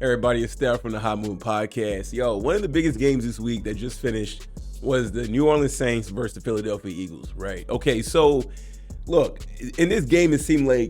Everybody, it's Steph from the Hot Moon Podcast. Yo, one of the biggest games this week that just finished was the New Orleans Saints versus the Philadelphia Eagles, right? Okay, so look, in this game, it seemed like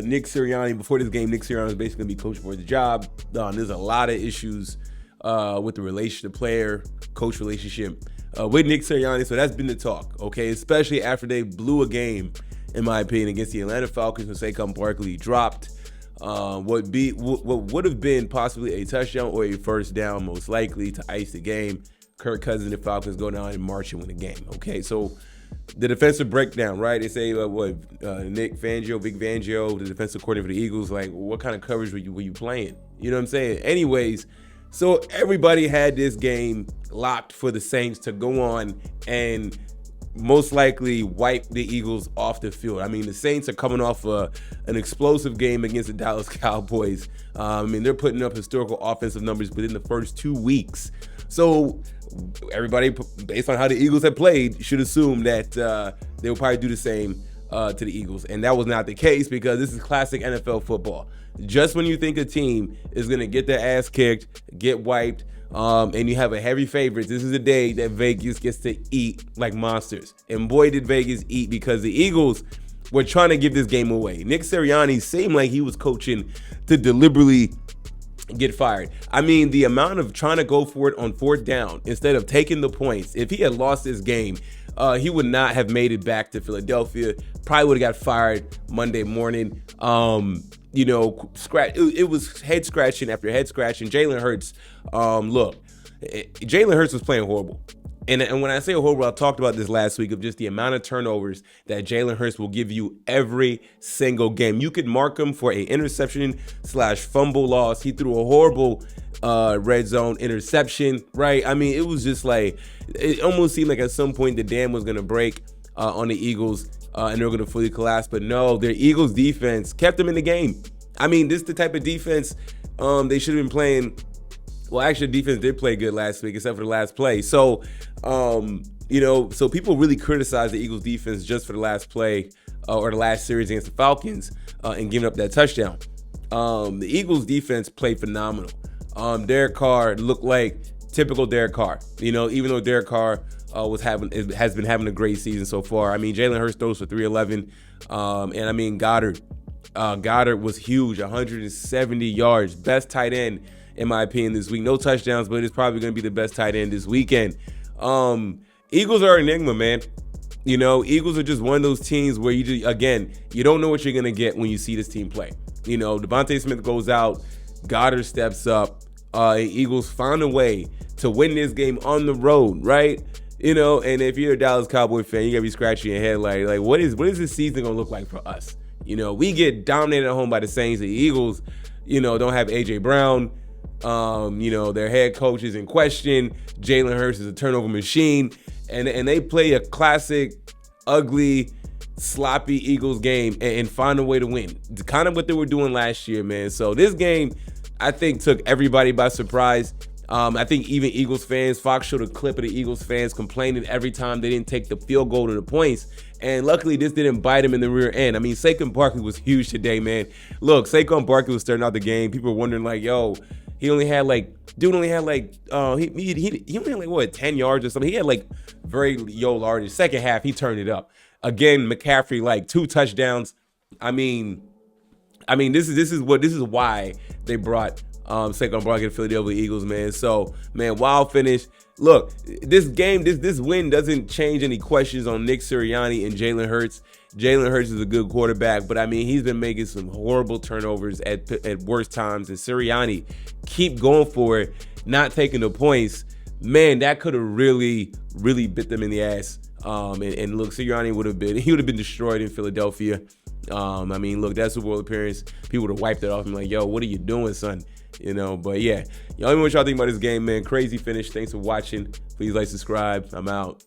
Nick Sirianni, before this game, Nick Sirianni was basically going to be coaching for the job. There's a lot of issues with the relationship, the player-coach relationship with Nick Sirianni, so that's been the talk, okay? Especially after they blew a game, in my opinion, against the Atlanta Falcons when Saquon Barkley dropped what would have been possibly a touchdown or a first down, most likely, to ice the game. Kirk Cousins and the Falcons go down and march and win the game. Okay, so the defensive breakdown, right? They say Vic Fangio, the defensive coordinator for the Eagles, like, what kind of coverage were you playing? You know what I'm saying? Anyways, so everybody had this game locked for the Saints to go on and most likely wipe the Eagles off the field. I mean, the Saints are coming off an explosive game against the Dallas Cowboys. They're putting up historical offensive numbers within the first 2 weeks. So everybody, based on how the Eagles have played, should assume that they will probably do the same to the Eagles. And that was not the case, because this is classic NFL football. Just when you think a team is going to get their ass kicked, get wiped, and you have a heavy favorite, this is a day that Vegas gets to eat like monsters. And boy, did Vegas eat, because the Eagles were trying to give this game away. Nick Sirianni seemed like he was coaching to deliberately get fired. I mean, the amount of trying to go for it on fourth down instead of taking the points. If he had lost this game, he would not have made it back to Philadelphia. Probably would have got fired Monday morning. It was head scratching after head scratching. Jalen Hurts, Jalen Hurts was playing horrible. And when I say horrible, I talked about this last week of just the amount of turnovers that Jalen Hurts will give you every single game. You could mark him for a interception/fumble loss. He threw a horrible red zone interception, right? I mean, it was just like, it almost seemed like at some point the dam was going to break on the Eagles and they were going to fully collapse. But no, their Eagles defense kept them in the game. I mean, this is the type of defense they should have been playing. Well, actually, defense did play good last week, except for the last play. So, so people really criticize the Eagles defense just for the last play or the last series against the Falcons and giving up that touchdown. The Eagles defense played phenomenal. Derek Carr looked like typical Derek Carr. Even though Derek Carr has been having a great season so far. I mean, Jalen Hurts throws for 311, and I mean Goddard was huge, 170 yards, best tight end in my opinion this week. No touchdowns, but it's probably going to be the best tight end this weekend. Eagles are an enigma, man. Eagles are just one of those teams where you don't know what you're going to get when you see this team play. Devontae Smith goes out, Goddard steps up. Eagles found a way to win this game on the road, right? And if you're a Dallas Cowboy fan, you got to be scratching your head like what is this season going to look like for us? We get dominated at home by the Saints. The Eagles, don't have A.J. Brown. Their head coach is in question. Jalen Hurts is a turnover machine. And they play a classic, ugly, sloppy Eagles game and find a way to win. It's kind of what they were doing last year, man. So this game, I think, took everybody by surprise. I think even Eagles fans, Fox showed a clip of the Eagles fans complaining every time they didn't take the field goal to the points. And luckily, this didn't bite him in the rear end. I mean, Saquon Barkley was huge today, man. Look, Saquon Barkley was starting out the game. People were wondering, like, yo, he only had 10 yards or something. He had very large. The second half, he turned it up. Again, McCaffrey, 2 touchdowns. I mean, this is why they brought Saquon Barkley to Philadelphia Eagles, man. So, man, wild finish. Look, this game, this win doesn't change any questions on Nick Sirianni and Jalen Hurts. Jalen Hurts is a good quarterback, but I mean, he's been making some horrible turnovers at worst times. And Sirianni keep going for it, not taking the points. Man, that could have really, really bit them in the ass. And look, Sirianni would have been destroyed in Philadelphia. Look, that Super Bowl appearance, people would have wiped it off and like, yo, what are you doing, son? But yeah, let me know what y'all think about this game, man. Crazy finish. Thanks for watching. Please like, subscribe. I'm out.